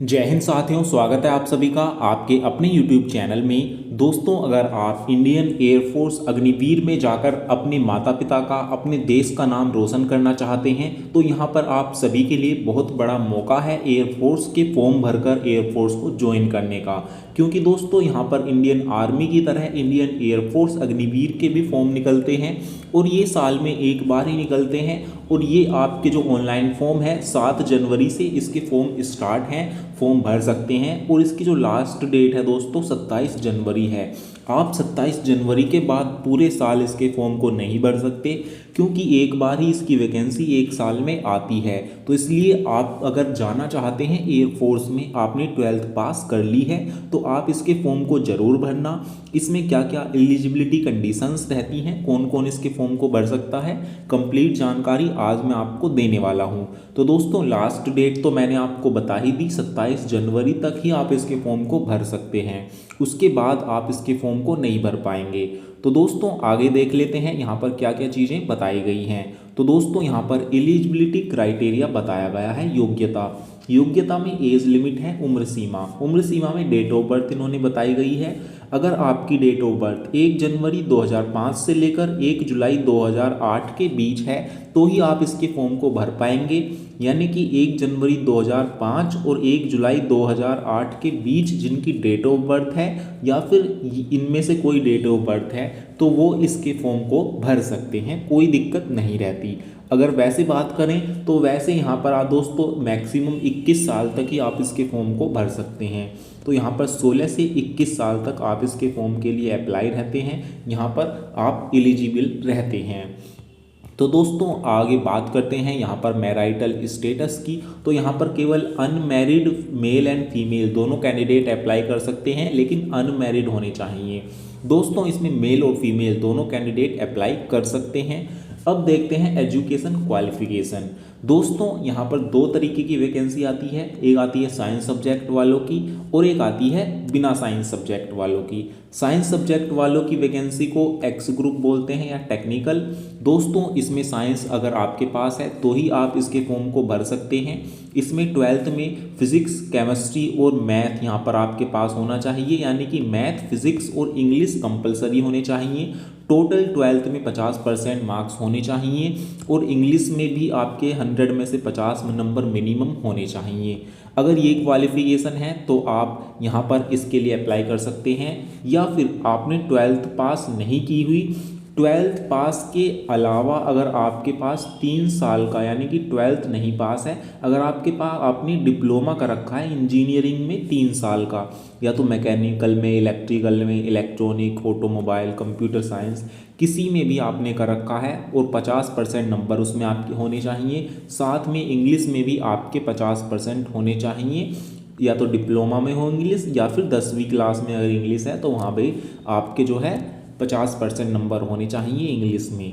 जय हिंद साथियों, स्वागत है आप सभी का आपके अपने YouTube चैनल में। दोस्तों, अगर आप इंडियन एयरफोर्स अग्निवीर में जाकर अपने माता पिता का, अपने देश का नाम रोशन करना चाहते हैं तो यहाँ पर आप सभी के लिए बहुत बड़ा मौका है एयरफोर्स के फॉर्म भरकर एयरफोर्स को ज्वाइन करने का। क्योंकि दोस्तों यहाँ पर इंडियन आर्मी की तरह इंडियन एयरफोर्स अग्निवीर के भी फॉर्म निकलते हैं और ये साल में एक बार ही निकलते हैं। और ये आपके जो ऑनलाइन फॉर्म है 7 जनवरी से इसके फॉर्म स्टार्ट हैं, फॉर्म भर सकते हैं। और इसकी जो लास्ट डेट है दोस्तों 27 जनवरी है। आप 27 जनवरी के बाद पूरे साल इसके फॉर्म को नहीं भर सकते, क्योंकि एक बार ही इसकी वैकेंसी एक साल में आती है। तो इसलिए आप अगर जाना चाहते हैं एयरफोर्स में, आपने 12th पास कर ली है तो आप इसके फॉर्म को ज़रूर भरना। इसमें क्या क्या एलिजिबिलिटी कंडीशंस रहती हैं, कौन कौन इसके फॉर्म को भर सकता है, कंप्लीट जानकारी आज मैं आपको देने वाला हूं। तो दोस्तों लास्ट डेट तो मैंने आपको बता ही दी, 27 जनवरी तक ही आप इसके फॉर्म को भर सकते हैं। उसके बाद आप इसके फॉर्म को नहीं भर पाएंगे। तो दोस्तों आगे देख लेते हैं यहाँ पर क्या क्या चीज़ें बताई गई हैं। तो दोस्तों यहाँ पर एलिजिबिलिटी क्राइटेरिया बताया गया है। योग्यता में एज लिमिट है, उम्र सीमा में डेट ऑफ बर्थ इन्होंने बताई गई है। अगर आपकी डेट ऑफ बर्थ 1 जनवरी 2005 से लेकर 1 जुलाई 2008 के बीच है तो ही आप इसके फॉर्म को भर पाएंगे। यानी कि 1 जनवरी 2005 और 1 जुलाई 2008 के बीच जिनकी डेट ऑफ बर्थ है या फिर इनमें से कोई डेट ऑफ बर्थ है तो वो इसके फॉर्म को भर सकते हैं, कोई दिक्कत नहीं रहती। अगर वैसे बात करें तो वैसे यहाँ पर आप दोस्तों मैक्सिमम 21 साल तक ही आप इसके फॉर्म को भर सकते हैं। तो यहाँ पर 16 से 21 साल तक आप इसके फॉर्म के लिए अप्लाई रहते हैं, यहाँ पर आप एलिजिबल रहते हैं। तो दोस्तों आगे बात करते हैं यहाँ पर मैराइटल स्टेटस की। तो यहाँ पर केवल अनमैरिड मेल एंड फीमेल दोनों कैंडिडेट अप्लाई कर सकते हैं, लेकिन अनमैरिड होने चाहिए। दोस्तों इसमें मेल और फीमेल दोनों कैंडिडेट अप्लाई कर सकते हैं। अब देखते हैं एजुकेशन क्वालिफिकेशन। दोस्तों यहाँ पर 2 तरीके की वैकेंसी आती है, एक आती है साइंस सब्जेक्ट वालों की और एक आती है बिना साइंस सब्जेक्ट वालों की। साइंस सब्जेक्ट वालों की वैकेंसी को एक्स ग्रुप बोलते हैं या टेक्निकल। दोस्तों इसमें साइंस अगर आपके पास है तो ही आप इसके फॉर्म को भर सकते हैं। इसमें 12th में फिजिक्स, केमिस्ट्री और मैथ यहाँ पर आपके पास होना चाहिए, यानी कि मैथ, फिजिक्स और इंग्लिश कंपलसरी होने चाहिए। टोटल 12th में 50% मार्क्स होने चाहिए और इंग्लिश में भी आपके 100 में से 50 नंबर मिनिमम होने चाहिए। अगर ये क्वालिफिकेशन है तो आप यहाँ पर इसके लिए अप्लाई कर सकते हैं। या फिर आपने 12th पास नहीं की हुई, 12th पास के अलावा अगर आपके पास 3 साल का, यानी कि 12th नहीं पास है, अगर आपके पास आपने डिप्लोमा कर रखा है इंजीनियरिंग में 3 साल का, या तो मैकेनिकल में, इलेक्ट्रिकल में, इलेक्ट्रॉनिक, ऑटोमोबाइल, कंप्यूटर साइंस, किसी में भी आपने कर रखा है और 50% नंबर उसमें आपके होने चाहिए। साथ में इंग्लिश में भी आपके 50% होने चाहिए, या तो डिप्लोमा में हो इंग्लिश या फिर 10वीं क्लास में अगर इंग्लिश है तो वहाँ पे आपके जो है 50% नंबर होने चाहिए इंग्लिश में।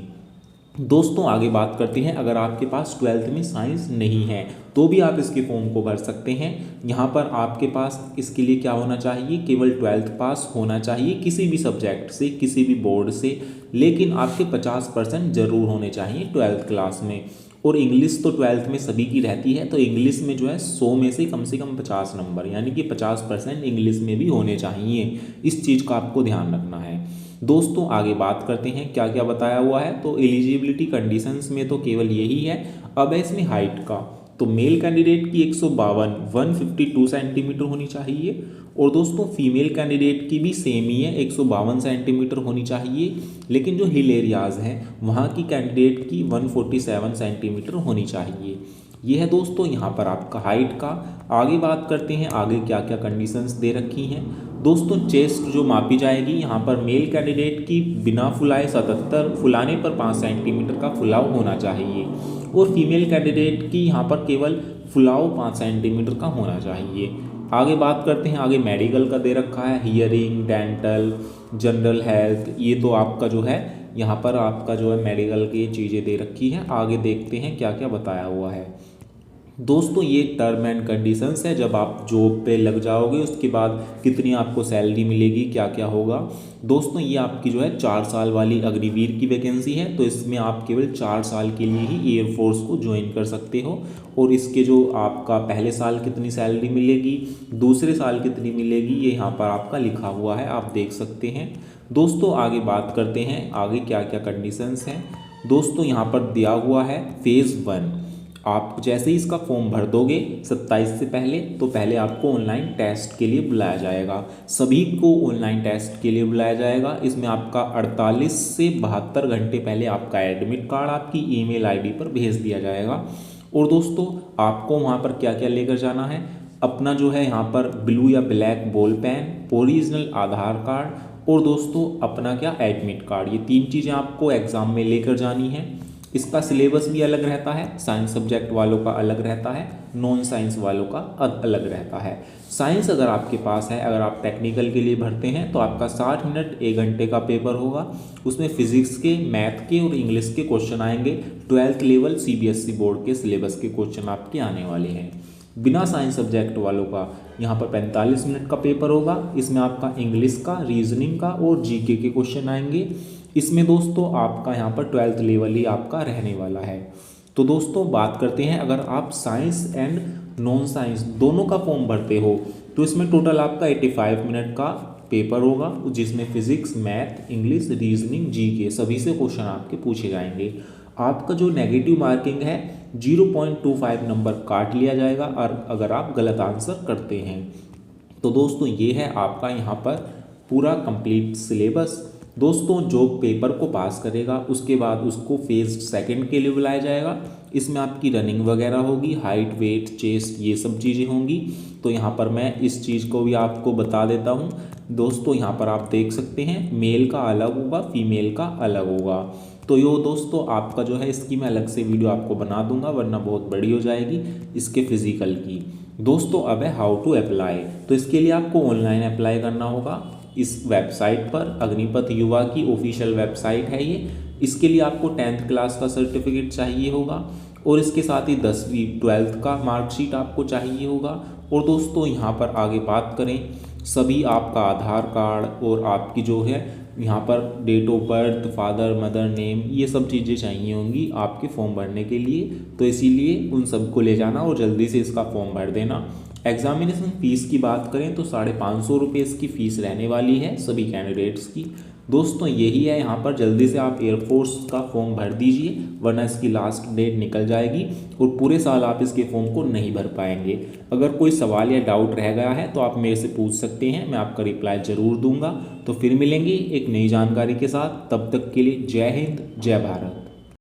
दोस्तों आगे बात करते हैं, अगर आपके पास 12th में साइंस नहीं है तो भी आप इसके फॉर्म को भर सकते हैं। यहाँ पर आपके पास इसके लिए क्या होना चाहिए, केवल 12th पास होना चाहिए किसी भी सब्जेक्ट से, किसी भी बोर्ड से, लेकिन आपके 50% जरूर होने चाहिए 12th क्लास में। और इंग्लिश तो 12th में सभी की रहती है, तो इंग्लिश में जो है 100 में से कम 50 नंबर, यानी कि 50% इंग्लिश में भी होने चाहिए। इस चीज़ का आपको ध्यान रखना है। दोस्तों आगे बात करते हैं क्या क्या बताया हुआ है। तो एलिजिबिलिटी कंडीशंस में तो केवल यही है। अब है इसमें हाइट का, तो मेल कैंडिडेट की 152 सेंटीमीटर होनी चाहिए और दोस्तों फीमेल कैंडिडेट की भी सेम ही है, 152 सेंटीमीटर होनी चाहिए। लेकिन जो हिल एरियाज़ हैं वहाँ की कैंडिडेट की 147 सेंटीमीटर होनी चाहिए। ये है दोस्तों यहाँ पर आपका हाइट का। आगे बात करते हैं आगे क्या क्या कंडीशंस दे रखी हैं। दोस्तों चेस्ट जो मापी जाएगी, यहाँ पर मेल कैंडिडेट की बिना फुलाए 77, फुलाने पर 5 सेंटीमीटर का फुलाव होना चाहिए और फीमेल कैंडिडेट की यहाँ पर केवल फुलाव 5 सेंटीमीटर का होना चाहिए। आगे बात करते हैं, आगे मेडिकल का दे रखा है, हियरिंग, डेंटल, जनरल हेल्थ, ये तो आपका जो है यहाँ पर आपका जो है मेडिकल की चीज़ें दे रखी है। आगे देखते हैं क्या क्या बताया हुआ है। दोस्तों ये टर्म एंड कंडीशंस है, जब आप जॉब पे लग जाओगे उसके बाद कितनी आपको सैलरी मिलेगी, क्या क्या होगा। दोस्तों ये आपकी जो है 4 साल वाली अग्निवीर की वैकेंसी है, तो इसमें आप केवल 4 साल के लिए ही एयरफोर्स को ज्वाइन कर सकते हो। और इसके जो आपका पहले साल कितनी सैलरी मिलेगी, दूसरे साल कितनी मिलेगी, ये यहाँ पर आपका लिखा हुआ है, आप देख सकते हैं। दोस्तों आगे बात करते हैं आगे क्या क्या कंडीशंस हैं। दोस्तों यहाँ पर दिया हुआ है फेज़ 1। आप जैसे ही इसका फॉर्म भर दोगे 27 से पहले, तो पहले आपको ऑनलाइन टेस्ट के लिए बुलाया जाएगा। सभी को ऑनलाइन टेस्ट के लिए बुलाया जाएगा। इसमें आपका 48 से 72 घंटे पहले आपका एडमिट कार्ड आपकी ईमेल आईडी पर भेज दिया जाएगा। और दोस्तों आपको वहाँ पर क्या क्या लेकर जाना है, अपना जो है यहाँ पर ब्लू या ब्लैक बॉल पेन, ओरिजिनल आधार कार्ड और दोस्तों अपना क्या एडमिट कार्ड, ये 3 चीज़ें आपको एग्ज़ाम में लेकर जानी है। इसका सिलेबस भी अलग रहता है, साइंस सब्जेक्ट वालों का अलग रहता है, नॉन साइंस वालों का अलग रहता है। साइंस अगर आपके पास है, अगर आप टेक्निकल के लिए भरते हैं तो आपका 60 मिनट 1 घंटे का पेपर होगा। उसमें फिजिक्स के, मैथ के और इंग्लिश के क्वेश्चन आएंगे। 12th लेवल CBSE बोर्ड के सिलेबस के क्वेश्चन आपके आने वाले हैं। बिना साइंस सब्जेक्ट वालों का यहाँ पर 45 मिनट का पेपर होगा। इसमें आपका इंग्लिश का, रीजनिंग का और जीके के क्वेश्चन आएंगे। इसमें दोस्तों आपका यहाँ पर 12th लेवल ही आपका रहने वाला है। तो दोस्तों बात करते हैं, अगर आप साइंस एंड नॉन साइंस दोनों का फॉर्म भरते हो तो इसमें टोटल आपका 85 मिनट का पेपर होगा, जिसमें physics, math, English, reasoning, GK सभी से क्वेश्चन आपके पूछे जाएंगे। आपका जो नेगेटिव मार्किंग है 0.25 नंबर काट लिया जाएगा और अगर आप गलत आंसर करते हैं। तो दोस्तों ये है आपका यहाँ पर पूरा कंप्लीट सिलेबस। दोस्तों जो पेपर को पास करेगा उसके बाद उसको फेज़ 2 के लिए बुलाया जाएगा। इसमें आपकी रनिंग वगैरह होगी, हाइट, वेट, चेस्ट, ये सब चीज़ें होंगी। तो यहाँ पर मैं इस चीज़ को भी आपको बता देता हूँ। दोस्तों यहाँ पर आप देख सकते हैं मेल का अलग होगा, फीमेल का अलग होगा। तो यो दोस्तों आपका जो है इसकी मैं अलग से वीडियो आपको बना दूंगा, वरना बहुत बड़ी हो जाएगी इसके फिजिकल की। दोस्तों अब है हाउ टू अप्लाई। तो इसके लिए आपको ऑनलाइन अप्लाई करना होगा इस वेबसाइट पर, अग्निपथ युवा की ऑफिशियल वेबसाइट है ये। इसके लिए आपको 10th क्लास का सर्टिफिकेट चाहिए होगा और इसके साथ ही 10वीं 12th का मार्कशीट आपको चाहिए होगा। और दोस्तों यहाँ पर आगे बात करें, सभी आपका आधार कार्ड और आपकी जो है यहाँ पर date of birth, father mother name, ये सब चीज़ें चाहिए होंगी आपके फॉर्म भरने के लिए। तो इसीलिए उन सबको ले जाना और जल्दी से इसका फॉर्म भर देना। एग्जामिनेशन फ़ीस की बात करें तो 550 रुपये इसकी फ़ीस रहने वाली है सभी कैंडिडेट्स की। दोस्तों यही है, यहाँ पर जल्दी से आप एयरफोर्स का फॉर्म भर दीजिए, वरना इसकी लास्ट डेट निकल जाएगी और पूरे साल आप इसके फॉर्म को नहीं भर पाएंगे। अगर कोई सवाल या डाउट रह गया है तो आप मेरे से पूछ सकते हैं, मैं आपका रिप्लाई ज़रूर दूंगा। तो फिर मिलेंगे एक नई जानकारी के साथ, तब तक के लिए जय हिंद, जय भारत।